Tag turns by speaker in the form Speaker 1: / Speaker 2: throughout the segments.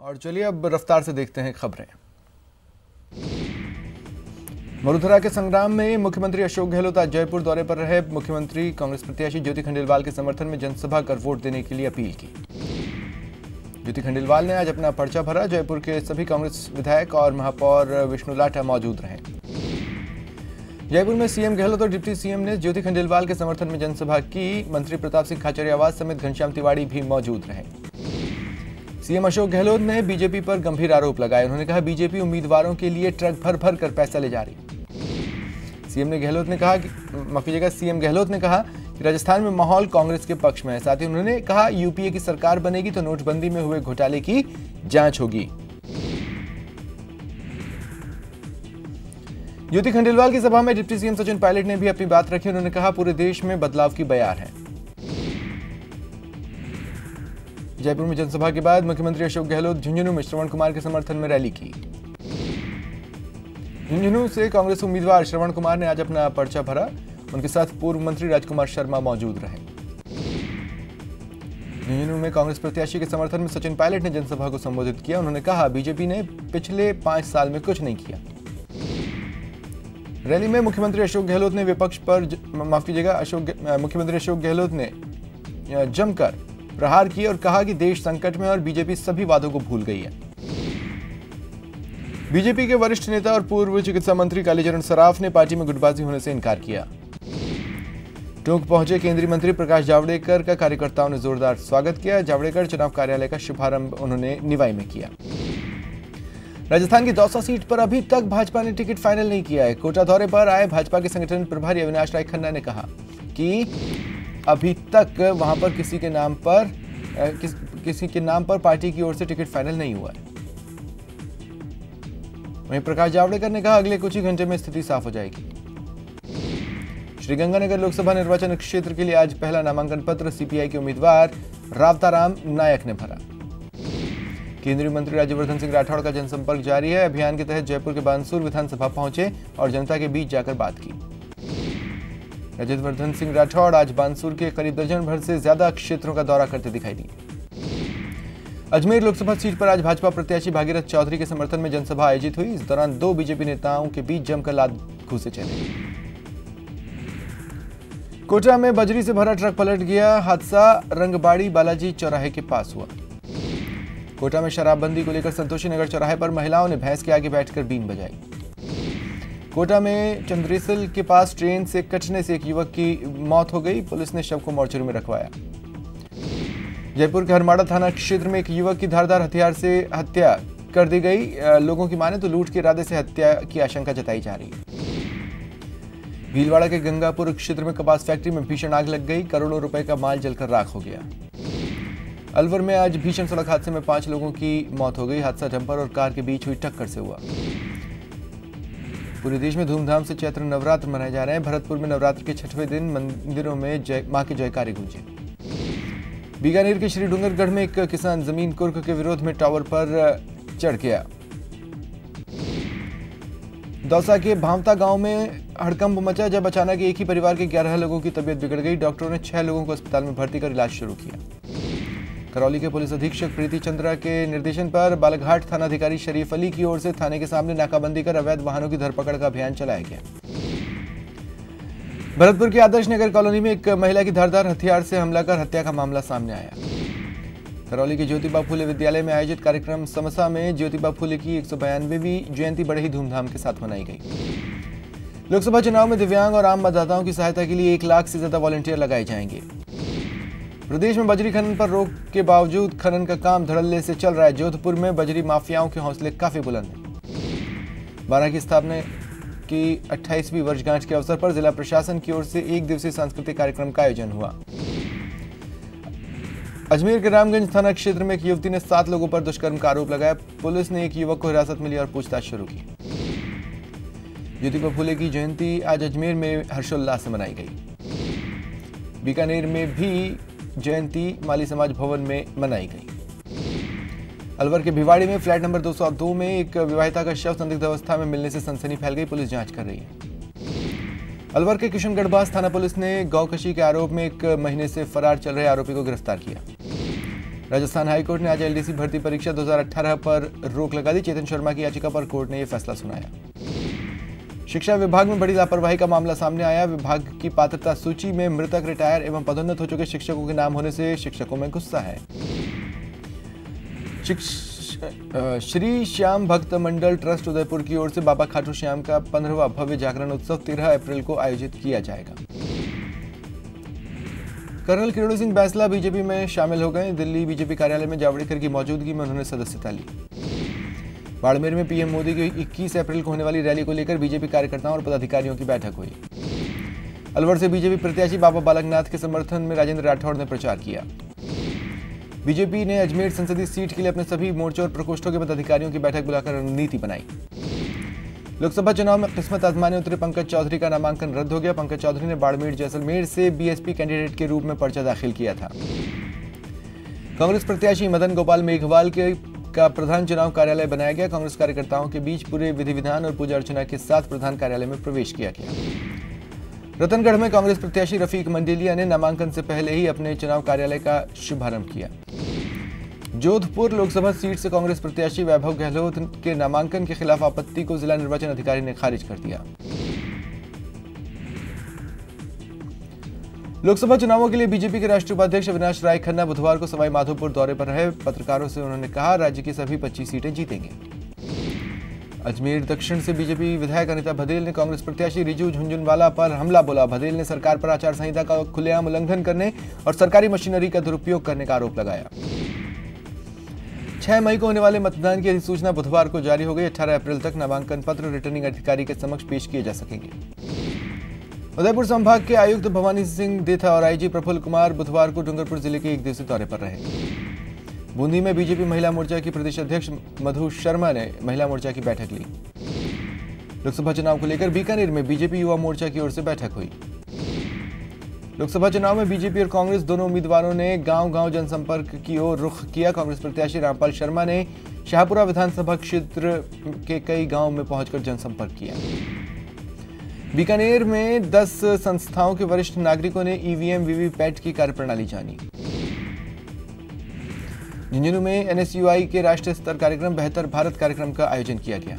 Speaker 1: और चलिए अब रफ्तार से देखते हैं खबरें। वडोदरा के संग्राम में मुख्यमंत्री अशोक गहलोत आज जयपुर दौरे पर रहे। मुख्यमंत्री कांग्रेस प्रत्याशी ज्योति खंडेलवाल के समर्थन में जनसभा कर वोट देने के लिए अपील की। ज्योति खंडेलवाल ने आज अपना पर्चा भरा। जयपुर के सभी कांग्रेस विधायक और महापौर विष्णु लाठा मौजूद रहे। जयपुर में सीएम गहलोत और डिप्टी सीएम ने ज्योति खंडेलवाल के समर्थन में जनसभा की। मंत्री प्रताप सिंह खाचरियावास समेत घनश्याम तिवारी भी मौजूद रहे। सीएम अशोक गहलोत ने बीजेपी पर गंभीर आरोप लगाए। उन्होंने कहा, बीजेपी उम्मीदवारों के लिए ट्रक भर भर कर पैसा ले जा रही। सीएम गहलोत ने कहा कि राजस्थान में माहौल कांग्रेस के पक्ष में है। साथ ही उन्होंने कहा, यूपीए की सरकार बनेगी तो नोटबंदी में हुए घोटाले की जांच होगी। ज्योति खंडेलवाल की सभा में डिप्टी सीएम सचिन पायलट ने भी अपनी बात रखी। उन्होंने कहा, पूरे देश में बदलाव की बयार है। जयपुर में जनसभा के बाद मुख्यमंत्री अशोक गहलोत झुंझुनू में श्रवण कुमार के समर्थन में रैली की। झुंझुनू से कांग्रेस उम्मीदवार श्रवण कुमार ने आज अपना पर्चा भरा। उनके साथ पूर्व मंत्री राजकुमार शर्मा मौजूद रहे। झुंझुनू में कांग्रेस प्रत्याशी के समर्थन में सचिन पायलट ने जनसभा को संबोधित किया। उन्होंने कहा, बीजेपी ने पिछले 5 साल में कुछ नहीं किया। रैली में मुख्यमंत्री अशोक गहलोत ने जमकर प्रहार किए और कहा कि देश संकट में और बीजेपी सभी वादों को भूल गई है। बीजेपी के वरिष्ठ नेता और पूर्व चिकित्सा मंत्री कालीचरण सराफ ने पार्टी में गुटबाजी होने से इनकार किया। टोंक पहुंचे केंद्रीय मंत्री प्रकाश जावड़ेकर का कार्यकर्ताओं ने जोरदार स्वागत किया। जावड़ेकर चुनाव कार्यालय का शुभारंभ उन्होंने निवाई में किया। राजस्थान की दौसा सीट पर अभी तक भाजपा ने टिकट फाइनल नहीं किया है। कोटा दौरे पर आए भाजपा के संगठन प्रभारी अविनाश राय खन्ना ने कहा कि अभी तक वहां पर किसी के नाम पर पार्टी की ओर से टिकट फाइनल नहीं हुआ है। वहीं प्रकाश जावड़ेकर ने कहा, अगले कुछ ही घंटे में स्थिति साफ हो जाएगी। श्रीगंगानगर लोकसभा निर्वाचन क्षेत्र के लिए आज पहला नामांकन पत्र सीपीआई के उम्मीदवार रावताराम नायक ने भरा। केंद्रीय मंत्री राज्यवर्धन सिंह राठौड़ का जनसंपर्क जारी है। अभियान के तहत जयपुर के बानसूर विधानसभा पहुंचे और जनता के बीच जाकर बात की। राज्यवर्धन सिंह राठौड़ आज बानसूर के करीब दर्जन भर से ज्यादा क्षेत्रों का दौरा करते दिखाई दिए। अजमेर लोकसभा सीट पर आज भाजपा प्रत्याशी भागीरथ चौधरी के समर्थन में जनसभा आयोजित हुई। इस दौरान 2 बीजेपी नेताओं के बीच जमकर लात घूंसे चले। कोटा में बजरी से भरा ट्रक पलट गया। हादसा रंगबाड़ी बालाजी चौराहे के पास हुआ। कोटा में शराबबंदी को लेकर संतोषी नगर चौराहे पर महिलाओं ने भैंस के आगे बैठकर बीन बजाई। कोटा में चंद्रेसल के पास ट्रेन से कटने से एक युवक की मौत हो गई। पुलिस ने शव को मोर्चरी में रखवाया। जयपुर के हरमाड़ा थाना क्षेत्र में एक युवक की धारदार हथियार से हत्या कर दी गई। लोगों की माने तो लूट के इरादे से हत्या की आशंका जताई जा रही है। भीलवाड़ा के गंगापुर क्षेत्र में कपास फैक्ट्री में भीषण आग लग गई। करोड़ों रुपए का माल जलकर राख हो गया। अलवर में आज भीषण सड़क हादसे में 5 लोगों की मौत हो गई। हादसा डंपर और कार के बीच हुई टक्कर से हुआ। पूरे देश में धूमधाम से चैत्र नवरात्र मनाए जा रहे हैं। भरतपुर में नवरात्र के 6वें दिन मंदिरों में मां के जयकारे गूंजे। बीकानेर के श्री डूंगरगढ़ में एक किसान जमीन कुर्क के विरोध में टावर पर चढ़ गया। दौसा के भावता गांव में हड़कंप मचा जब अचानक एक ही परिवार के 11 लोगों की तबीयत बिगड़ गई। डॉक्टरों ने 6 लोगों को अस्पताल में भर्ती कर इलाज शुरू किया। करौली के पुलिस अधीक्षक प्रीति चंद्रा के निर्देशन पर बालाघाट थानाधिकारी शरीफ अली की ओर से थाने के सामने नाकाबंदी कर अवैध वाहनों की धरपकड़ का अभियान चलाया गया। भरतपुर के आदर्श नगर कॉलोनी में एक महिला की धारदार हथियार से हमला कर हत्या का मामला सामने आया। करौली के ज्योतिबा फूले विद्यालय में आयोजित कार्यक्रम समसा में ज्योतिबा फूले की 192वीं जयंती बड़े ही धूमधाम के साथ मनाई गई। लोकसभा चुनाव में दिव्यांग और आम मतदाताओं की सहायता के लिए 1 लाख से ज्यादा वॉलंटियर लगाए जाएंगे। प्रदेश में बजरी खनन पर रोक के बावजूद खनन का काम धड़ल्ले से चल रहा है। जोधपुर में बजरी माफियाओं के हौसले काफी बुलंद हैं। 12 की स्थापना की 28वीं वर्षगांठ के अवसर पर जिला प्रशासन की ओर से 1 दिवसीय सांस्कृतिक कार्यक्रम का आयोजन हुआ। अजमेर के रामगंज थाना क्षेत्र में एक युवती ने 7 लोगों पर दुष्कर्म का आरोप लगाया। पुलिस ने एक युवक को हिरासत में लिया और पूछताछ शुरू की। ज्योतिबा फूले की जयंती आज अजमेर में हर्षोल्लास से मनाई गई। बीकानेर में भी जयंती माली समाज भवन में मनाई गई। अलवर के भिवाड़ी में फ्लैट नंबर 202 में एक विवाहिता का शव संदिग्ध अवस्था में मिलने से सनसनी फैल गई। पुलिस जांच कर रही है। अलवर के किशनगढ़बास थाना पुलिस ने गौकशी के आरोप में 1 महीने से फरार चल रहे आरोपी को गिरफ्तार किया। राजस्थान हाईकोर्ट ने आज एलडीसी भर्ती परीक्षा 2018 पर रोक लगा दी। चेतन शर्मा की याचिका पर कोर्ट ने यह फैसला सुनाया। शिक्षा विभाग में बड़ी लापरवाही का मामला सामने आया। विभाग की पात्रता सूची में मृतक, रिटायर एवं पदोन्नत हो चुके शिक्षकों के नाम होने से शिक्षकों में गुस्सा है। श्री श्याम भक्त मंडल ट्रस्ट उदयपुर की ओर से बाबा खाटू श्याम का 15वां भव्य जागरण उत्सव 13 अप्रैल को आयोजित किया जाएगा। कर्नल किरोड़ी सिंह बैंसला बीजेपी में शामिल हो गए। दिल्ली बीजेपी कार्यालय में जावड़ेकर की मौजूदगी में उन्होंने सदस्यता ली। बाड़मेर में पीएम मोदी की 21 अप्रैल को होने वाली रैली को लेकर बीजेपी कार्यकर्ताओं और पदाधिकारियों की बैठक हुई। अलवर से बीजेपी प्रत्याशी बाबा बालकनाथ के समर्थन में राजेंद्र राठौड़ ने प्रचार किया। बीजेपी ने अजमेर संसदीय सीट के लिए अपने सभी मोर्चों और प्रकोष्ठों के पदाधिकारियों की बैठक बुलाकर रणनीति बनाई। लोकसभा चुनाव में किस्मत आजमाने उतरे पंकज चौधरी का नामांकन रद्द हो गया। पंकज चौधरी ने बाड़मेर जैसलमेर से बीएसपी कैंडिडेट के रूप में पर्चा दाखिल किया था। कांग्रेस प्रत्याशी मदन गोपाल मेघवाल का प्रधान चुनाव कार्यालय बनाया गया। कांग्रेस कार्यकर्ताओं के बीच पूरे विधि विधान और पूजा अर्चना के साथ प्रधान कार्यालय में प्रवेश किया गया। रतनगढ़ में कांग्रेस प्रत्याशी रफीक मंडेलिया ने नामांकन से पहले ही अपने चुनाव कार्यालय का शुभारंभ किया। जोधपुर लोकसभा सीट से कांग्रेस प्रत्याशी वैभव गहलोत के नामांकन के खिलाफ आपत्ति को जिला निर्वाचन अधिकारी ने खारिज कर दिया। लोकसभा चुनावों के लिए बीजेपी के राष्ट्रीय उपाध्यक्ष अविनाश राय खन्ना बुधवार को सवाई माधोपुर दौरे पर रहे। पत्रकारों से उन्होंने कहा, राज्य की सभी 25 सीटें जीतेंगे। अजमेर दक्षिण से बीजेपी विधायक अनिता भदेल ने कांग्रेस प्रत्याशी रिजू झुंझुनवाला पर हमला बोला। भदेल ने सरकार पर आचार संहिता का खुलेआम उल्लंघन करने और सरकारी मशीनरी का दुरुपयोग करने का आरोप लगाया। 6 मई को होने वाले मतदान की अधिसूचना बुधवार को जारी हो गई। 18 अप्रैल तक नामांकन पत्र रिटर्निंग अधिकारी के समक्ष पेश किए जा सकेंगे। उदयपुर संभाग के आयुक्त भवानी सिंह देथा और आईजी प्रफुल्ल कुमार बुधवार को डूंगरपुर जिले के एक दिवसीय दौरे पर रहे। बूंदी में बीजेपी महिला मोर्चा की प्रदेश अध्यक्ष मधु शर्मा ने महिला मोर्चा की बैठक ली। लोकसभा चुनाव को लेकर बीकानेर में बीजेपी युवा मोर्चा की ओर से बैठक हुई। लोकसभा चुनाव में बीजेपी और कांग्रेस दोनों उम्मीदवारों ने गांव-गांव जनसंपर्क की ओर रुख किया। कांग्रेस प्रत्याशी रामपाल शर्मा ने शाहपुरा विधानसभा क्षेत्र के कई गांव में पहुंचकर जनसंपर्क किया। बीकानेर में 10 संस्थाओं के वरिष्ठ नागरिकों ने ईवीएम वीवीपैट की कार्यप्रणाली जानी। झुंझुनू में एनएसयूआई के राष्ट्रीय स्तर कार्यक्रम बेहतर भारत कार्यक्रम का आयोजन किया गया।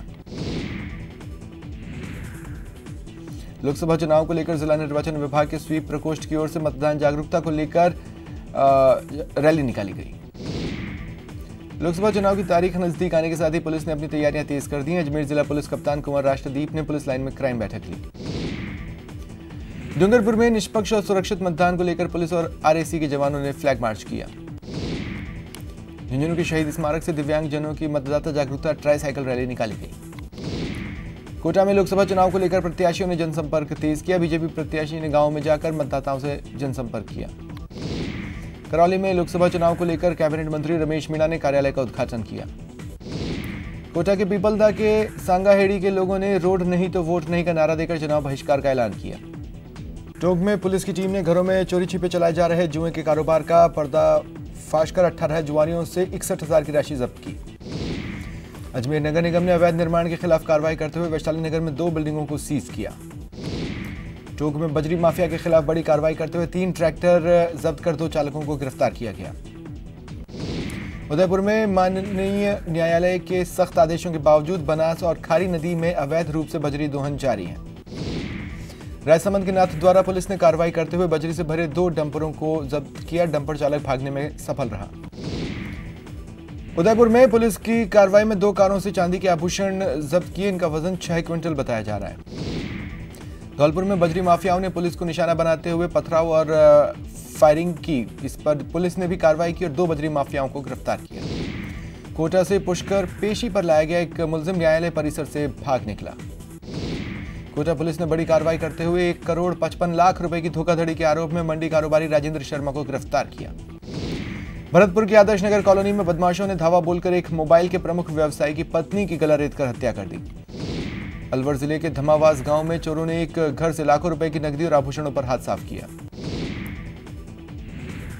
Speaker 1: लोकसभा चुनाव को लेकर जिला निर्वाचन विभाग के स्वीप प्रकोष्ठ की ओर से मतदान जागरूकता को लेकर रैली निकाली गई। लोकसभा चुनाव की तारीख नजदीक आने के साथ ही पुलिस ने अपनी तैयारियां तेज कर दी। अजमेर जिला पुलिस कप्तान कुंवर राष्ट्रदीप ने पुलिस लाइन में क्राइम बैठक ली। डूंगरपुर में निष्पक्ष और सुरक्षित मतदान को लेकर पुलिस और आरएसी के जवानों ने फ्लैग मार्च किया। झुंझुनू के शहीद स्मारक से दिव्यांगजनों की मतदाता जागरूकता ट्राईसाइकिल रैली निकाली गई। कोटा में लोकसभा चुनाव को लेकर प्रत्याशियों ने जनसंपर्क तेज किया। बीजेपी प्रत्याशी ने गांव में जाकर मतदाताओं से जनसंपर्क किया। करौली में लोकसभा चुनाव को लेकर कैबिनेट मंत्री रमेश मीणा ने कार्यालय का उद्घाटन किया। कोटा के पीपलदा के सांगाहेड़ी के लोगों ने रोड नहीं तो वोट नहीं का नारा देकर चुनाव बहिष्कार का ऐलान किया। टोंक में पुलिस की टीम ने घरों में चोरी छिपे चलाए जा रहे जुए के कारोबार का पर्दाफाश कर 18 जुआरियों से 61,000 की राशि जब्त की। अजमेर नगर निगम ने अवैध निर्माण के खिलाफ कार्रवाई करते हुए वैशाली नगर में 2 बिल्डिंगों को सीज किया। टोंक में बजरी माफिया के खिलाफ बड़ी कार्रवाई करते हुए 3 ट्रैक्टर जब्त कर 2 चालकों को गिरफ्तार किया गया। उदयपुर में माननीय न्यायालय के सख्त आदेशों के बावजूद बनास और खारी नदी में अवैध रूप से बजरी दोहन जारी है। राजसमंद के नाथद्वारा पुलिस ने कार्रवाई करते हुए बजरी से भरे 2 डंपरों को जब्त किया। डंपर चालक भागने में सफल रहा। उदयपुर में पुलिस की कार्रवाई में 2 कारों से चांदी के आभूषण जब्त किए। इनका वजन 6 क्विंटल बताया जा रहा है। धौलपुर में बजरी माफियाओं ने पुलिस को निशाना बनाते हुए पथराव और फायरिंग की। इस पर पुलिस ने भी कार्रवाई की और 2 बजरी माफियाओं को गिरफ्तार किया। कोटा से पुष्कर पेशी पर लाया गया एक मुलजिम न्यायालय परिसर से भाग निकला। कोटा पुलिस ने बड़ी कार्रवाई करते हुए 1 करोड़ 55 लाख रुपए की धोखाधड़ी के आरोप में मंडी कारोबारी राजेंद्र शर्मा को गिरफ्तार किया। भरतपुर की आदर्श नगर कॉलोनी में बदमाशों ने धावा बोलकर एक मोबाइल के प्रमुख व्यवसायी की पत्नी की गला रेतकर हत्या कर दी। अलवर जिले के धमावास गांव में चोरों ने एक घर से लाखों रुपए की नकदी और आभूषणों पर हाथ साफ किया।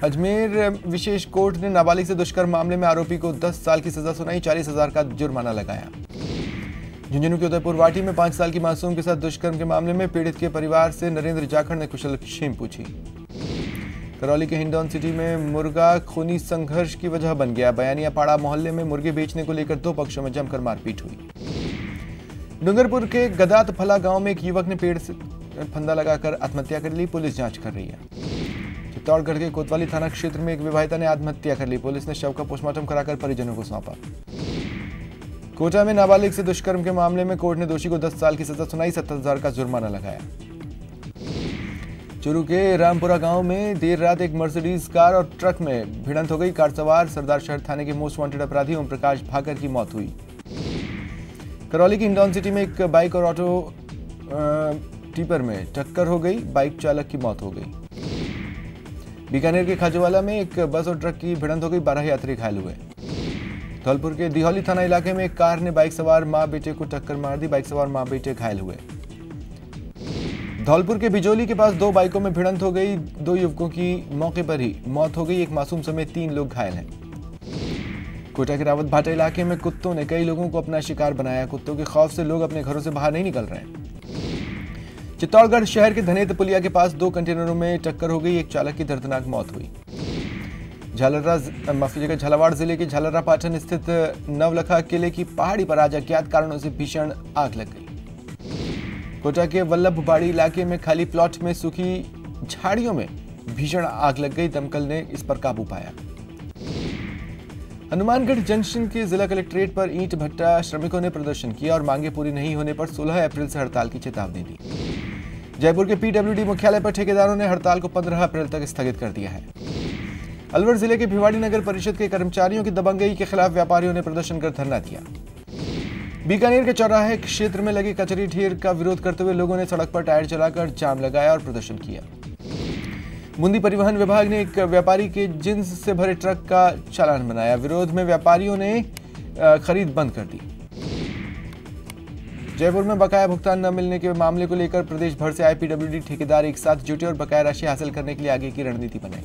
Speaker 1: अजमेर विशेष कोर्ट ने नाबालिग से दुष्कर्म मामले में आरोपी को 10 साल की सजा सुनाई। 40,000 का जुर्माना लगाया। झुंझुनू के उदयपुर वाटी में 5 साल की मासूम के साथ दुष्कर्म के मामले में पीड़ित के परिवार से नरेंद्र जाखड़ ने कुशलक्षेम पूछी। करौली के हिंडौन सिटी में मुर्गा खूनी संघर्ष की वजह बन गया। बयानिया पाड़ा मोहल्ले में मुर्गे बेचने को लेकर दो पक्षों में जमकर मारपीट हुई। डूंगरपुर के गदात फला गांव में एक युवक ने पेड़ से फंदा लगाकर आत्महत्या कर ली। पुलिस जांच कर रही है। चित्तौड़गढ़ के कोतवाली थाना क्षेत्र में एक विवाहिता ने आत्महत्या कर ली। पुलिस ने शव का पोस्टमार्टम कराकर परिजनों को सौंपा। कोटा में नाबालिग से दुष्कर्म के मामले में कोर्ट ने दोषी को 10 साल की सजा सुनाई, 70,000 का जुर्माना लगाया। चूरू के रामपुरा गांव में देर रात एक मर्सिडीज कार और ट्रक में भिड़ंत हो गई। कार सवार सरदार शहर थाने के मोस्ट वांटेड अपराधी ओम प्रकाश भाकर की मौत हुई। करौली की हिंडौन सिटी में एक बाइक और ऑटो टिपर में टक्कर हो गई। बाइक चालक की मौत हो गई। बीकानेर के खाजूवाला में एक बस और ट्रक की भिड़ंत हो गई। 12 यात्री घायल हुए। धौलपुर के दिहौली थाना इलाके में एक कार ने बाइक सवार मां बेटे को टक्कर मार दी। बाइक सवार मां बेटे घायल हुए। धौलपुर के बिजोली के पास दो बाइकों में भिड़ंत हो गई। 2 युवकों की मौके पर ही मौत हो गई। एक मासूम समेत 3 लोग घायल हैं। कोटा के रावत भाटा इलाके में कुत्तों ने कई लोगों को अपना शिकार बनाया। कुत्तों के खौफ से लोग अपने घरों से बाहर नहीं निकल रहे हैं। चित्तौड़गढ़ शहर के धनेत पुलिया के पास 2 कंटेनरों में टक्कर हो गई। एक चालक की दर्दनाक मौत हुई। झालावाड़ जिले के झालरा पाटन स्थित नवलखा किले की पहाड़ी पर आज अज्ञात कारणों से भीषण आग लग गई। कोटा के वल्लभबाड़ी इलाके में खाली प्लॉट में सूखी झाड़ियों में भीषण आग लग गई। दमकल ने इस पर काबू पाया। हनुमानगढ़ जंक्शन के जिला कलेक्ट्रेट पर ईंट भट्टा श्रमिकों ने प्रदर्शन किया और मांगे पूरी नहीं होने पर 16 अप्रैल से हड़ताल की चेतावनी दी। जयपुर के पीडब्ल्यूडी मुख्यालय पर ठेकेदारों ने हड़ताल को 15 अप्रैल तक स्थगित कर दिया है। अलवर जिले के भिवाड़ी नगर परिषद के कर्मचारियों की दबंगई के खिलाफ व्यापारियों ने प्रदर्शन कर धरना दिया। बीकानेर के चौराहे क्षेत्र में लगे कचरी ढेर का विरोध करते हुए लोगों ने सड़क पर टायर जलाकर जाम लगाया और प्रदर्शन किया। बूंदी परिवहन विभाग ने एक व्यापारी के जिंस से भरे ट्रक का चालान बनाया। विरोध में व्यापारियों ने खरीद बंद कर दी। जयपुर में बकाया भुगतान न मिलने के मामले को लेकर प्रदेश भर से आए पीडब्ल्यूडी ठेकेदार एक साथ जुटे और बकाया राशि हासिल करने के लिए आगे की रणनीति बनाई।